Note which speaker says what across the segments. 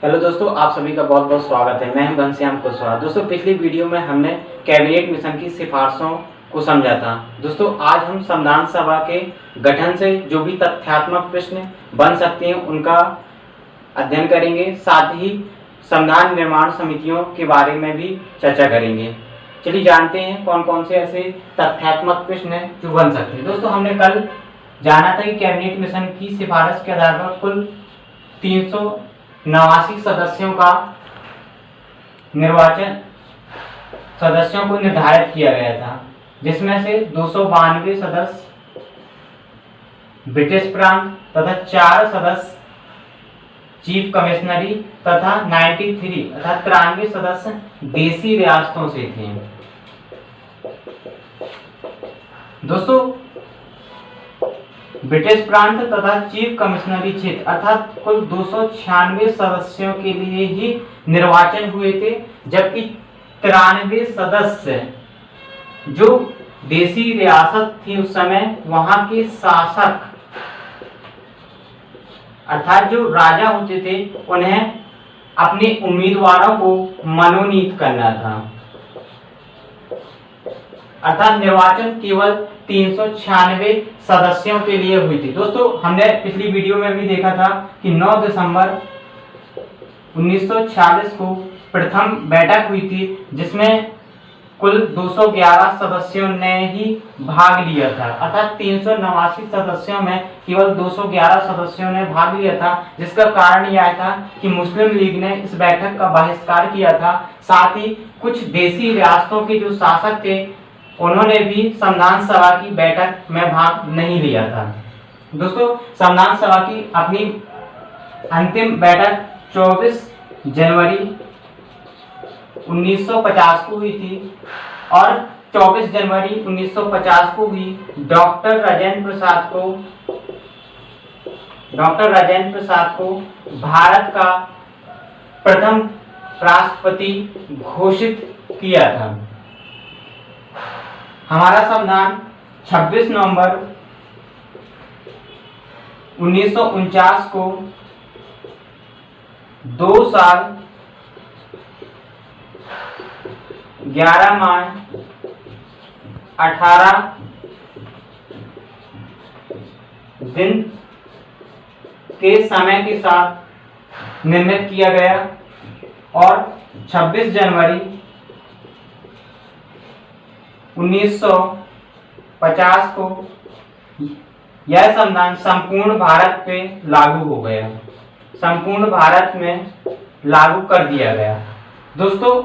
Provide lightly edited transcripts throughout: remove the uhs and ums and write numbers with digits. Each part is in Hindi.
Speaker 1: हेलो दोस्तों, आप सभी का बहुत बहुत स्वागत है। मैं हूं घनश्याम कुशवाहा। दोस्तों, पिछली वीडियो में हमने कैबिनेट मिशन की सिफारिशों को समझा था। दोस्तों, आज हम संविधान सभा के गठन से जो भी तथ्यात्मक प्रश्न बन सकते हैं उनका अध्ययन करेंगे। साथ ही संविधान निर्माण समितियों के बारे में भी चर्चा करेंगे। चलिए जानते हैं कौन कौन से ऐसे तथ्यात्मक प्रश्न हैं जो बन सकते हैं। दोस्तों, हमने कल जाना था कि कैबिनेट मिशन की सिफारिश के आधार पर कुल 389 सदस्यों का निर्वाचन सदस्यों को निर्धारित किया गया था, जिसमें से 292 सदस्य ब्रिटिश प्रांत तथा 4 सदस्य चीफ कमिश्नरी तथा 93 अर्थात 93 सदस्य देसी रियासतों से थे। दोस्तों, ब्रिटिश प्रांत तथा चीफ कमिश्नरी क्षेत्र अर्थात कुल 296 सदस्यों के लिए ही निर्वाचन हुए थे, जबकि 93 सदस्य जो देसी रियासत थी उस समय वहां के शासक अर्थात जो राजा होते थे उन्हें अपने उम्मीदवारों को मनोनीत करना था। अर्थात निर्वाचन केवल 396 सदस्यों के लिए हुई थी। दोस्तों, हमने पिछली वीडियो में भी देखा था कि 9 दिसंबर 1946 को प्रथम बैठक हुई थी, जिसमें कुल 211 सदस्यों ने ही भाग लिया था। अर्थात 389 सदस्यों में केवल 211 सदस्यों ने भाग लिया था, जिसका कारण यह था कि मुस्लिम लीग ने इस बैठक का बहिष्कार किया था। साथ ही कुछ देसी रियासतों के जो शासक थे उन्होंने भी संविधान सभा की बैठक में भाग नहीं लिया था। दोस्तों, संविधान सभा की अपनी अंतिम बैठक 24 जनवरी 1950 को हुई थी और 24 जनवरी 1950 को ही डॉक्टर राजेंद्र प्रसाद को भारत का प्रथम राष्ट्रपति घोषित किया था। हमारा संविधान 26 नवंबर 1949 को 2 साल 11 माह 18 दिन के समय के साथ निर्मित किया गया और 26 जनवरी 1950 को यह संविधान संपूर्ण भारत पे लागू हो गया, संपूर्ण भारत में लागू कर दिया गया। दोस्तों,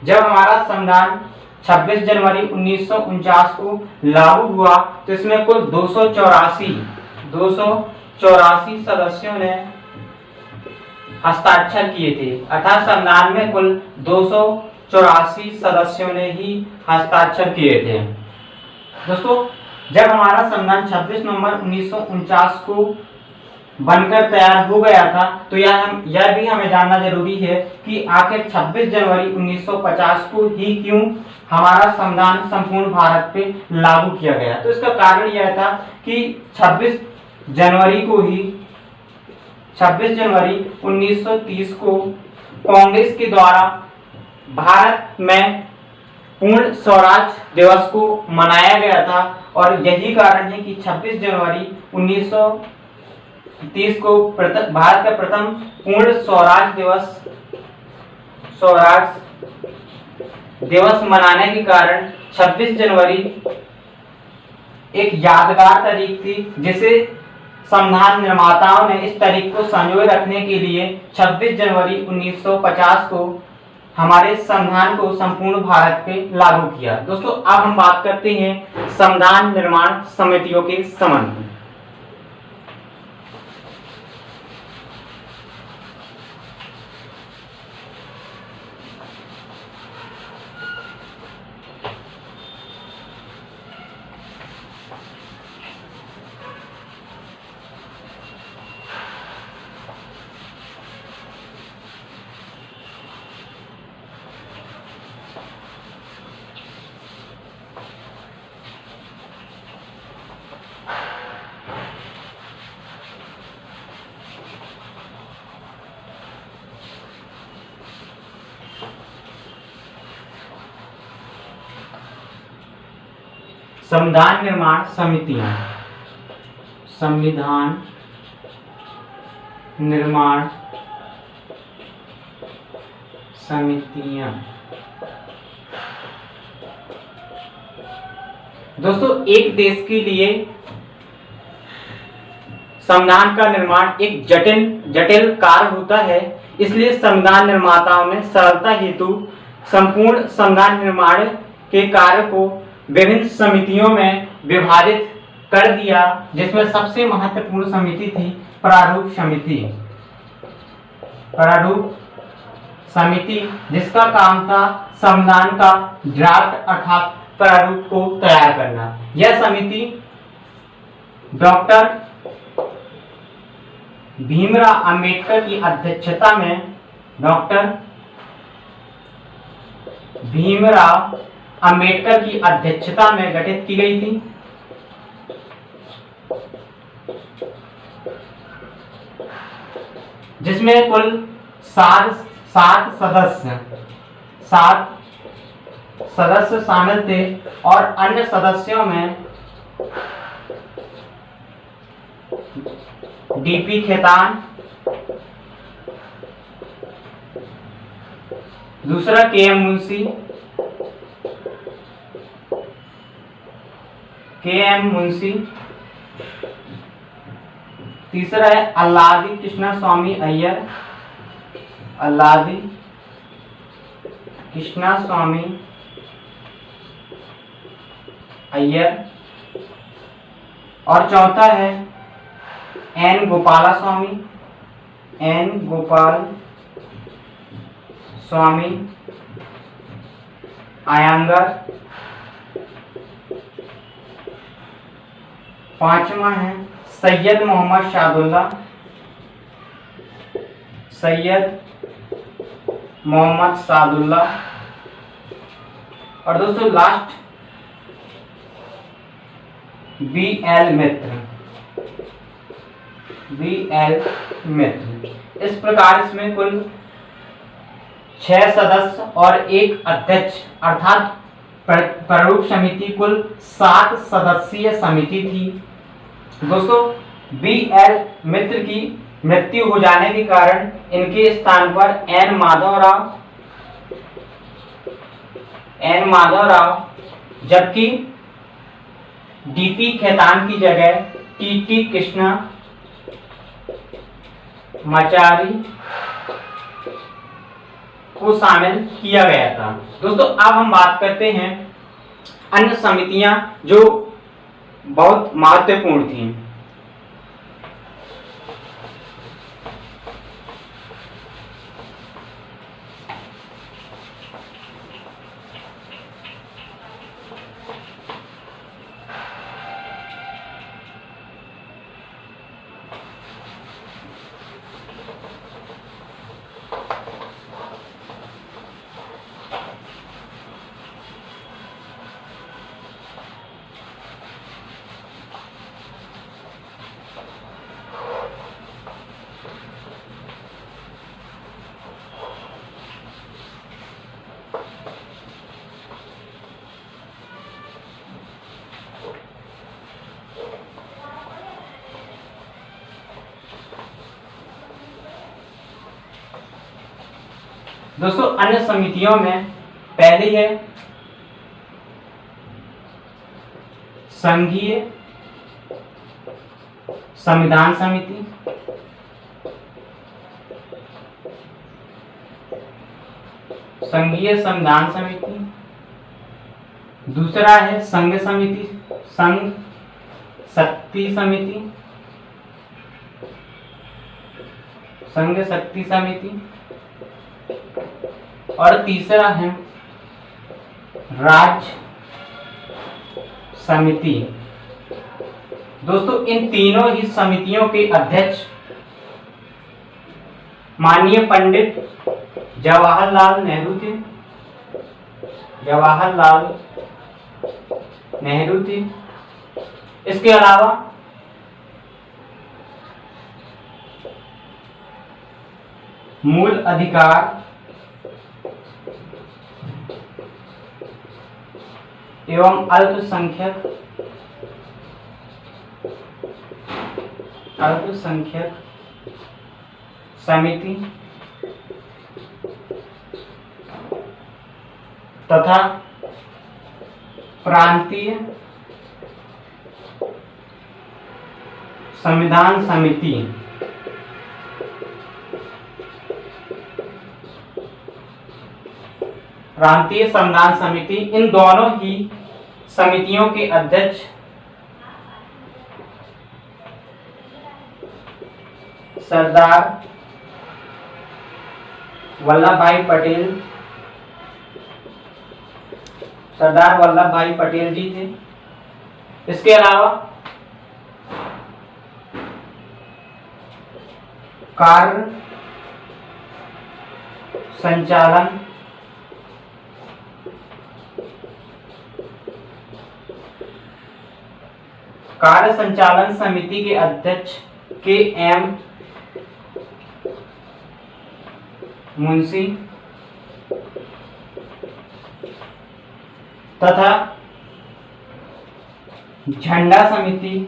Speaker 1: जब हमारा संविधान 26 जनवरी 1949 को लागू हुआ तो इसमें कुल 284 सदस्यों ने हस्ताक्षर किए थे। अर्थात संविधान में कुल 284 सदस्यों ने ही हस्ताक्षर किए थे। दोस्तों, जब हमारा संविधान 26 नवंबर 1949 को बनकर तैयार हो गया था तो यह भी हमें जानना जरूरी है कि आखिर 26 जनवरी 1950 को ही क्यों हमारा संविधान संपूर्ण भारत पे लागू किया गया। तो इसका कारण यह था कि 26 जनवरी 1930 को कांग्रेस के द्वारा भारत में पूर्ण स्वराज दिवस को मनाया गया था और यही कारण है कि 26 जनवरी 1930 को भारत का प्रथम पूर्ण स्वराज दिवस मनाने के कारण 26 जनवरी एक यादगार तारीख थी, जिसे संविधान निर्माताओं ने इस तारीख को संजोए रखने के लिए 26 जनवरी 1950 को हमारे संविधान को संपूर्ण भारत पे लागू किया। दोस्तों, अब हम बात करते हैं संविधान निर्माण समितियों के संबंध में। संविधान निर्माण समितियां, संविधान निर्माण समितियां। दोस्तों, एक देश के लिए संविधान का निर्माण एक जटिल कार्य होता है, इसलिए संविधान निर्माताओं ने सरलता हेतु संपूर्ण संविधान निर्माण के कार्य को विभिन्न समितियों में विभाजित कर दिया, जिसमें सबसे महत्वपूर्ण समिति थी प्रारूप समिति। प्रारूप समिति जिसका काम था संविधान का ड्राफ्ट अर्थात प्रारूप को तैयार करना। यह समिति डॉक्टर भीमराव अंबेडकर की अध्यक्षता में गठित की गई थी। जिसमें कुल 7 सदस्य शामिल थे और अन्य सदस्यों में डीपी खेतान, दूसरा केएम मुंशी, तीसरा है अल्लादी कृष्णस्वामी अय्यर, और चौथा है एन गोपाल स्वामी अयंगर। पांचवा है सैयद मोहम्मद सादुल्ला। और दोस्तों लास्ट BL मित्र। इस प्रकार इसमें कुल 6 सदस्य और एक अध्यक्ष अर्थात प्रारूप समिति कुल 7 सदस्यीय समिति थी। दोस्तों, BL मित्र की मृत्यु हो जाने के कारण इनके स्थान पर एन माधवराव जबकि डीपी खेतान की जगह टीटी कृष्णमाचारी को शामिल किया गया था। दोस्तों, अब हम बात करते हैं अन्य समितियां जो बहुत महत्वपूर्ण थी। दोस्तों, अन्य समितियों में पहली है संघीय संविधान समिति, दूसरा है संघ शक्ति समिति, और तीसरा है राज्य समिति। दोस्तों, इन तीनों ही समितियों के अध्यक्ष माननीय पंडित जवाहरलाल नेहरू थे। इसके अलावा मूल अधिकार एवं अल्पसंख्यक समिति तथा प्रांतीय संविधान समिति इन दोनों ही समितियों के अध्यक्ष सरदार वल्लभ भाई पटेल जी थे। इसके अलावा कार्य संचालन समिति के अध्यक्ष के एम मुंशी तथा झंडा समिति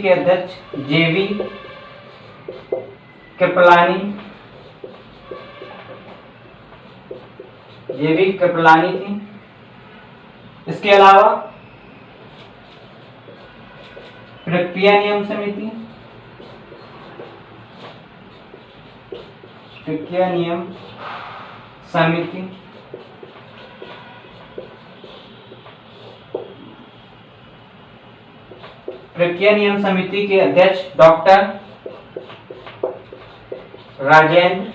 Speaker 1: के अध्यक्ष जेवी कृपलानी थी। इसके अलावा प्रक्रिया नियम समिति के अध्यक्ष डॉक्टर राजेंद्र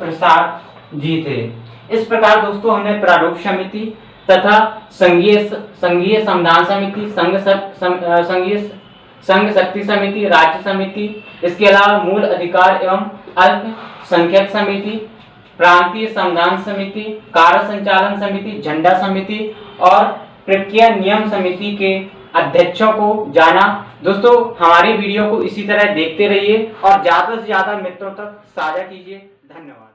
Speaker 1: प्रसाद जी थे। इस प्रकार दोस्तों हमने प्रारूप समिति तथा संघीय संविधान समिति, संघ शक्ति समिति, राज्य समिति, इसके अलावा मूल अधिकार एवं अल्पसंख्यक समिति, प्रांतीय संविधान समिति, कार्य संचालन समिति, झंडा समिति और प्रक्रिया नियम समिति के अध्यक्षों को जाना। दोस्तों हमारी वीडियो को इसी तरह देखते रहिए और ज्यादा से ज्यादा मित्रों तक साझा कीजिए। धन्यवाद।